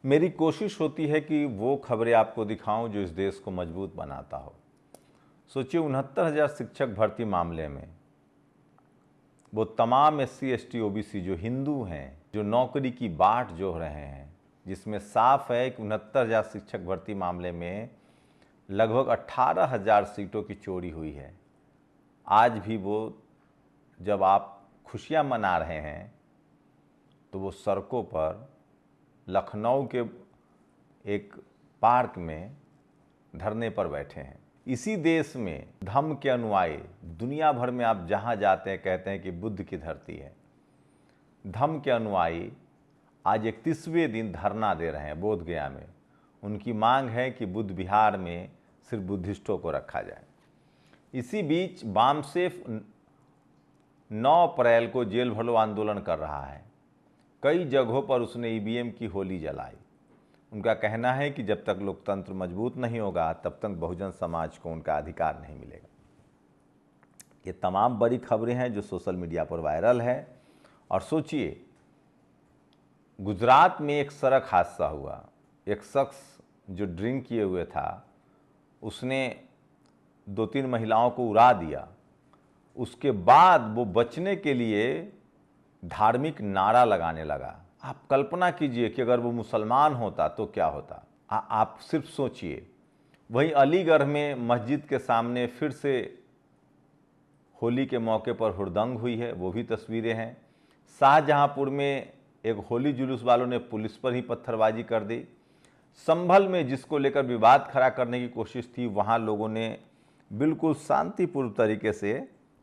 मेरी कोशिश होती है कि वो खबरें आपको दिखाऊं जो इस देश को मजबूत बनाता हो। सोचिए 69,000 शिक्षक भर्ती मामले में वो तमाम SC ST OBC जो हिंदू हैं, जो नौकरी की बाट जोह रहे हैं, जिसमें साफ है कि 69,000 शिक्षक भर्ती मामले में लगभग 18,000 सीटों की चोरी हुई है। आज भी वो जब आप खुशियां मना रहे हैं तो वो सड़कों पर लखनऊ के एक पार्क में धरने पर बैठे हैं। इसी देश में धम्म के अनुयायी दुनिया भर में आप जहां जाते हैं कहते हैं कि बुद्ध की धरती है। धम्म के अनुयायी आज 31वें दिन धरना दे रहे हैं बोध गया में। उनकी मांग है कि बुद्ध विहार में सिर्फ बुद्धिस्टों को रखा जाए। इसी बीच वामसेफ 9 अप्रैल को जेल भरो आंदोलन कर रहा है। कई जगहों पर उसने EVM की होली जलाई। उनका कहना है कि जब तक लोकतंत्र मजबूत नहीं होगा तब तक बहुजन समाज को उनका अधिकार नहीं मिलेगा। ये तमाम बड़ी खबरें हैं जो सोशल मीडिया पर वायरल है। और सोचिए, गुजरात में एक सड़क हादसा हुआ। एक शख्स जो ड्रिंक किए हुए था उसने 2-3 महिलाओं को उड़ा दिया। उसके बाद वो बचने के लिए धार्मिक नारा लगाने लगा। आप कल्पना कीजिए कि अगर वो मुसलमान होता तो क्या होता। आप सिर्फ सोचिए। वहीं अलीगढ़ में मस्जिद के सामने फिर से होली के मौके पर हुड़दंग हुई है, वो भी तस्वीरें हैं। शाहजहांपुर में एक होली जुलूस वालों ने पुलिस पर ही पत्थरबाजी कर दी। संभल में जिसको लेकर विवाद खड़ा करने की कोशिश थी, वहाँ लोगों ने बिल्कुल शांतिपूर्ण तरीके से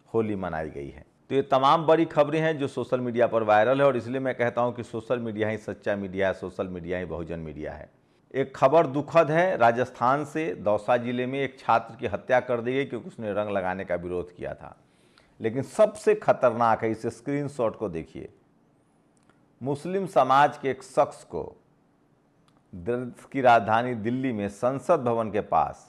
होली मनाई गई है। तो ये तमाम बड़ी खबरें हैं जो सोशल मीडिया पर वायरल है और इसलिए मैं कहता हूं कि सोशल मीडिया ही सच्चा मीडिया है, सोशल मीडिया ही बहुजन मीडिया है। एक खबर दुखद है। राजस्थान से दौसा जिले में एक छात्र की हत्या कर दी गई क्योंकि उसने रंग लगाने का विरोध किया था। लेकिन सबसे खतरनाक है, इस स्क्रीनशॉट को देखिए। मुस्लिम समाज के एक शख्स को देश की राजधानी दिल्ली में संसद भवन के पास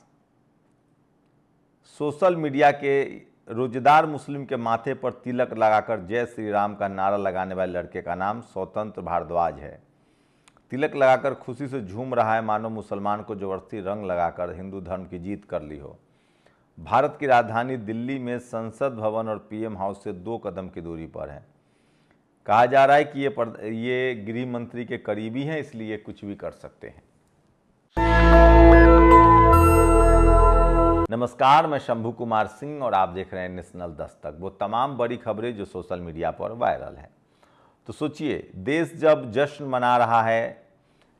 सोशल मीडिया के रोजेदार मुस्लिम के माथे पर तिलक लगाकर जय श्री राम का नारा लगाने वाले लड़के का नाम स्वतंत्र भारद्वाज है। तिलक लगाकर खुशी से झूम रहा है, मानो मुसलमान को जबरदस्ती रंग लगाकर हिंदू धर्म की जीत कर ली हो। भारत की राजधानी दिल्ली में संसद भवन और PM हाउस से 2 कदम की दूरी पर है। कहा जा रहा है कि ये गृह मंत्री के करीबी हैं, इसलिए कुछ भी कर सकते हैं। नमस्कार, मैं शंभू कुमार सिंह और आप देख रहे हैं नेशनल दस्तक। वो तमाम बड़ी खबरें जो सोशल मीडिया पर वायरल हैं। तो सोचिए, देश जब जश्न मना रहा है,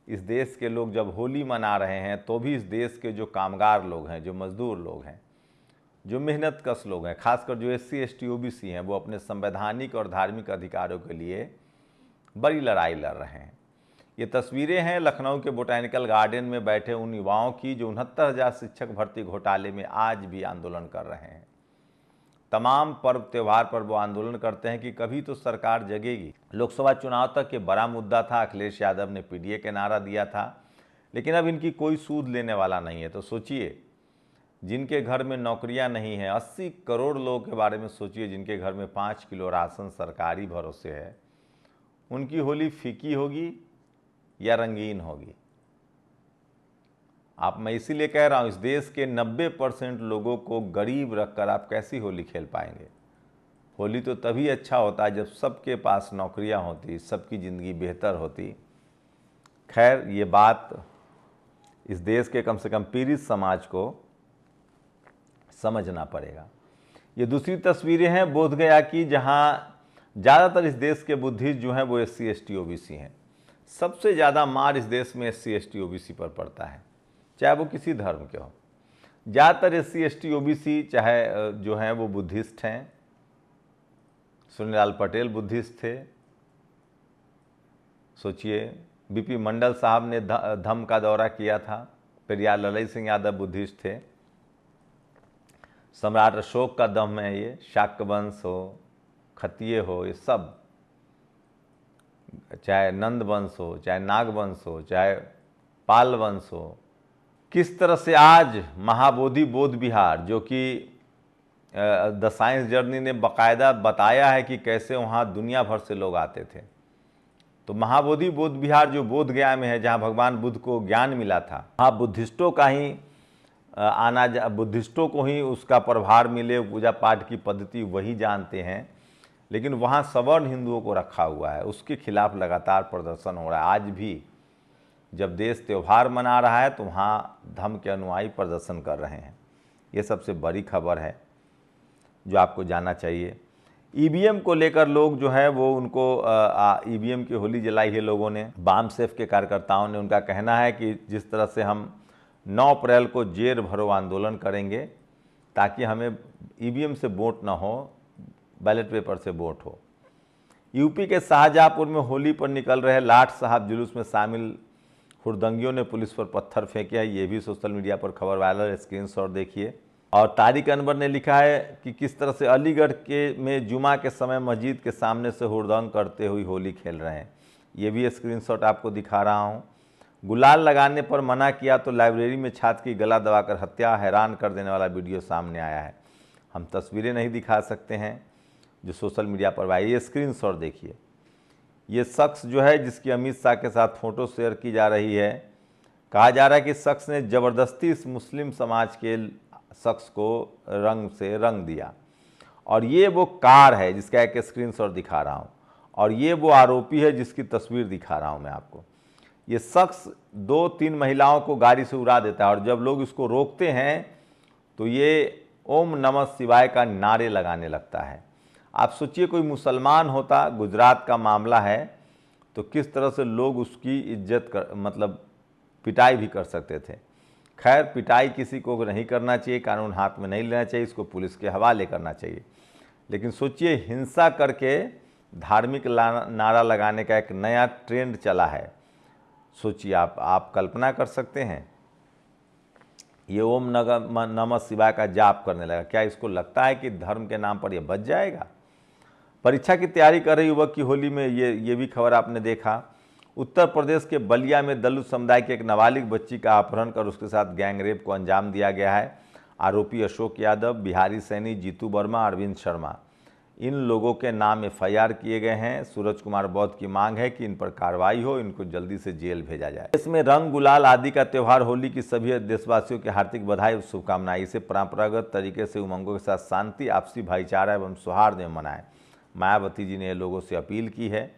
इस देश के लोग जब होली मना रहे हैं, तो भी इस देश के जो कामगार लोग हैं, जो मजदूर लोग हैं, जो मेहनतकश लोग हैं, खासकर जो SC ST OBC हैं, वो अपने संवैधानिक और धार्मिक अधिकारों के लिए बड़ी लड़ाई लड़ रहे हैं। ये तस्वीरें हैं लखनऊ के बोटैनिकल गार्डन में बैठे उन युवाओं की जो 69,000 शिक्षक भर्ती घोटाले में आज भी आंदोलन कर रहे हैं। तमाम पर्व त्यौहार पर वो आंदोलन करते हैं कि कभी तो सरकार जगेगी। लोकसभा चुनाव तक ये बड़ा मुद्दा था। अखिलेश यादव ने PDA के नारा दिया था, लेकिन अब इनकी कोई सूद लेने वाला नहीं है। तो सोचिए, जिनके घर में नौकरियां नहीं हैं, 80 करोड़ लोगों के बारे में सोचिए जिनके घर में 5 किलो राशन सरकारी भरोसे है, उनकी होली फीकी होगी या रंगीन होगी। मैं इसीलिए कह रहा हूं, इस देश के 90% लोगों को गरीब रखकर आप कैसी होली खेल पाएंगे। होली तो तभी अच्छा होता है जब सबके पास नौकरियां होती, सबकी ज़िंदगी बेहतर होती। खैर, ये बात इस देश के कम से कम पीड़ित समाज को समझना पड़ेगा। ये दूसरी तस्वीरें हैं बोध गया की, जहां ज़्यादातर इस देश के बुद्धिस्ट जो हैं वो SC ST OBC हैं। सबसे ज़्यादा मार इस देश में SC ST OBC पर पड़ता है, चाहे वो किसी धर्म के हो। ज़्यादातर SC ST OBC चाहे जो हैं वो बुद्धिस्ट हैं। सुनीलाल पटेल बुद्धिस्ट थे। सोचिए, BP मंडल साहब ने धम्म का दौरा किया था। पेरियार ललई सिंह यादव बुद्धिस्ट थे। सम्राट अशोक का दम है ये। शाक्य वंश हो, खत्तिय हो, ये सब, चाहे नंद वंश हो, चाहे नाग वंश हो, चाहे पाल वंश हो, किस तरह से आज महाबोधि बोध विहार, जो कि द साइंस जर्नी ने बाकायदा बताया है कि कैसे वहाँ दुनिया भर से लोग आते थे, तो महाबोधि बौद्ध विहार जो बोध गया में है, जहाँ भगवान बुद्ध को ज्ञान मिला था, वहाँ बुद्धिस्टों का ही बुद्धिस्टों को ही उसका प्रभार मिले, पूजा पाठ की पद्धति वही जानते हैं, लेकिन वहाँ सवर्ण हिंदुओं को रखा हुआ है। उसके खिलाफ लगातार प्रदर्शन हो रहा है। आज भी जब देश त्यौहार मना रहा है तो वहाँ धर्म के अनुयायी प्रदर्शन कर रहे हैं। ये सबसे बड़ी खबर है जो आपको जानना चाहिए। ईवीएम को लेकर लोग जो है वो उनको ईवीएम की होली जलाई है लोगों ने, वाम सेफ के कार्यकर्ताओं ने। उनका कहना है कि जिस तरह से हम 9 अप्रैल को जेर भरो आंदोलन करेंगे ताकि हमें ईवीएम से वोट ना हो, बैलेट पेपर से वोट हो। यूपी के शाहजहाँपुर में होली पर निकल रहे लाट साहब जुलूस में शामिल हुड़दंगियों ने पुलिस पर पत्थर फेंके हैं। ये भी सोशल मीडिया पर खबर वायरल है, स्क्रीनशॉट देखिए। और तारिक अनवर ने लिखा है कि किस तरह से अलीगढ़ में जुमा के समय मस्जिद के सामने से हुड़दंग करते हुए होली खेल रहे हैं। ये भी स्क्रीनशॉट आपको दिखा रहा हूँ। गुलाल लगाने पर मना किया तो लाइब्रेरी में छात्र की गला दबाकर हत्या, हैरान कर देने वाला वीडियो सामने आया है। हम तस्वीरें नहीं दिखा सकते हैं जो सोशल मीडिया पर आए, ये स्क्रीनशॉट देखिए। ये शख्स जो है जिसकी अमित शाह के साथ फ़ोटो शेयर की जा रही है, कहा जा रहा है कि शख्स ने ज़बरदस्ती इस मुस्लिम समाज के शख्स को रंग से रंग दिया। और ये वो कार है जिसका एक स्क्रीनशॉट दिखा रहा हूँ, और ये वो आरोपी है जिसकी तस्वीर दिखा रहा हूँ मैं आपको। ये शख्स 2-3 महिलाओं को गाड़ी से उड़ा देता है, और जब लोग इसको रोकते हैं तो ये ओम नमः शिवाय का नारे लगाने लगता है। आप सोचिए कोई मुसलमान होता, गुजरात का मामला है, तो किस तरह से लोग उसकी इज्जत मतलब पिटाई भी कर सकते थे। खैर, पिटाई किसी को नहीं करना चाहिए, कानून हाथ में नहीं लेना चाहिए, इसको पुलिस के हवाले करना चाहिए। लेकिन सोचिए, हिंसा करके धार्मिक नारा लगाने का एक नया ट्रेंड चला है। सोचिए, आप कल्पना कर सकते हैं, ये ओम नमः शिवाय का जाप करने लगा। क्या इसको लगता है कि धर्म के नाम पर यह बच जाएगा? परीक्षा की तैयारी कर रहे युवक की होली में ये भी खबर आपने देखा। उत्तर प्रदेश के बलिया में दलित समुदाय के एक नाबालिग बच्ची का अपहरण कर उसके साथ गैंग रेप को अंजाम दिया गया है। आरोपी अशोक यादव, बिहारी सैनी, जीतू वर्मा, अरविंद शर्मा, इन लोगों के नाम एफआईआर किए गए हैं। सूरज कुमार बौद्ध की मांग है कि इन पर कार्रवाई हो, इनको जल्दी से जेल भेजा जाए। इसमें रंग गुलाल आदि का त्यौहार होली की सभी देशवासियों की हार्दिक बधाई और शुभकामनाएं। इसे परंपरागत तरीके से उमंगों के साथ शांति, आपसी भाईचारा एवं सौहार्द में मनाएं। मायावती जी ने लोगों से अपील की है।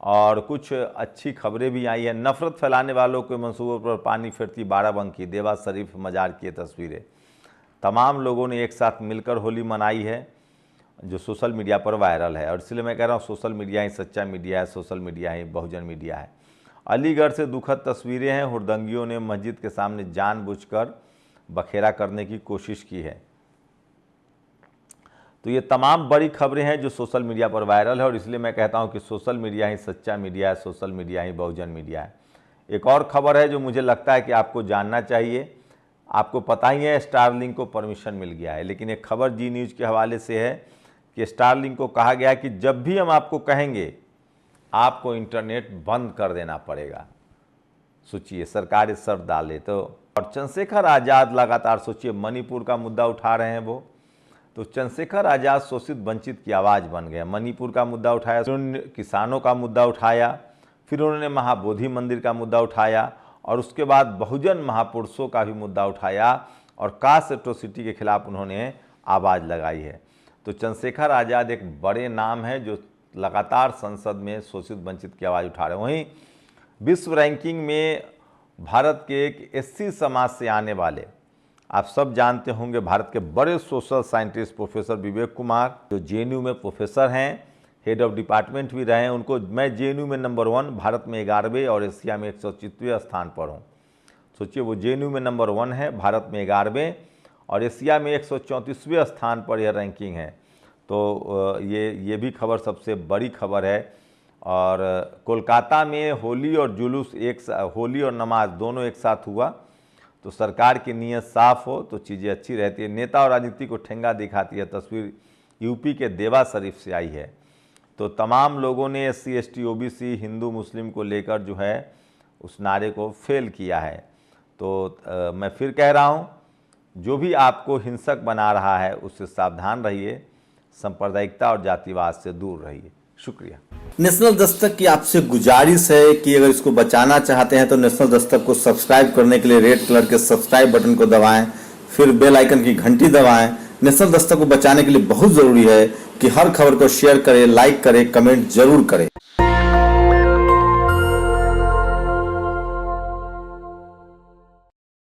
और कुछ अच्छी खबरें भी आई हैं। नफरत फैलाने वालों के मंसूबों पर पानी फेरती बाराबंकी, देवा शरीफ मजार की तस्वीरें। तमाम लोगों ने एक साथ मिलकर होली मनाई है जो सोशल मीडिया पर वायरल है। और इसलिए मैं कह रहा हूँ, सोशल मीडिया ही सच्चा मीडिया है, सोशल मीडिया ही बहुजन मीडिया है। अलीगढ़ से दुखद तस्वीरें हैं। हुड़दंगियों ने मस्जिद के सामने जानबूझकर बखेरा करने की कोशिश की है। तो ये तमाम बड़ी खबरें हैं जो सोशल मीडिया पर वायरल है, और इसलिए मैं कहता हूँ कि सोशल मीडिया ही सच्चा मीडिया है, सोशल मीडिया ही बहुजन मीडिया है। एक और खबर है जो मुझे लगता है कि आपको जानना चाहिए। आपको पता ही है, स्टारलिंक को परमिशन मिल गया है, लेकिन एक खबर जी न्यूज़ के हवाले से है कि स्टारलिंक को कहा गया कि जब भी हम आपको कहेंगे आपको इंटरनेट बंद कर देना पड़ेगा। सोचिए, सरकार इस शर्त डाले तो। और चंद्रशेखर आज़ाद लगातार, सोचिए, मणिपुर का मुद्दा उठा रहे हैं वो, तो चंद्रशेखर आज़ाद शोषित वंचित की आवाज़ बन गया। मणिपुर का मुद्दा उठाया, किसानों का मुद्दा उठाया, फिर उन्होंने महाबोधि मंदिर का मुद्दा उठाया, और उसके बाद बहुजन महापुरुषों का भी मुद्दा उठाया, और कास्ट एट्रोसिटी के खिलाफ उन्होंने आवाज़ लगाई है। तो चंद्रशेखर आज़ाद एक बड़े नाम है जो लगातार संसद में शोषित वंचित की आवाज़ उठा रहे हैं। वहीं विश्व रैंकिंग में भारत के एक एससी समाज से आने वाले, आप सब जानते होंगे, भारत के बड़े social scientist professor Vivek Kumar, जो जेएनयू में प्रोफेसर हैं, हेड ऑफ डिपार्टमेंट भी रहे हैं। उनको मैं जेएनयू में नंबर 1, भारत में 11वें और एशिया में 125वें स्थान पर हूँ। सोचिए, वो जेएनयू में नंबर 1 है, भारत में 11वें और एशिया में 134वें स्थान पर यह रैंकिंग है। तो ये भी खबर सबसे बड़ी खबर है। और कोलकाता में होली और जुलूस होली और नमाज दोनों एक साथ हुआ। तो सरकार की नीयत साफ हो तो चीज़ें अच्छी रहती है। नेता और राजनीति को ठेंगा दिखाती है तस्वीर यूपी के देवा शरीफ से आई है। तो तमाम लोगों ने SC ST OBC हिंदू मुस्लिम को लेकर जो है उस नारे को फेल किया है। तो मैं फिर कह रहा हूँ, जो भी आपको हिंसक बना रहा है उससे सावधान रहिए, सांप्रदायिकता और जातिवाद से दूर रहिए। शुक्रिया। नेशनल दस्तक की आपसे गुजारिश है कि अगर इसको बचाना चाहते हैं तो नेशनल दस्तक को सब्सक्राइब करने के लिए रेड कलर के सब्सक्राइब बटन को दबाएं, फिर बेल आइकन की घंटी दबाएं। नेशनल दस्तक को बचाने के लिए बहुत जरूरी है कि हर खबर को शेयर करें, लाइक करें, कमेंट जरूर करें।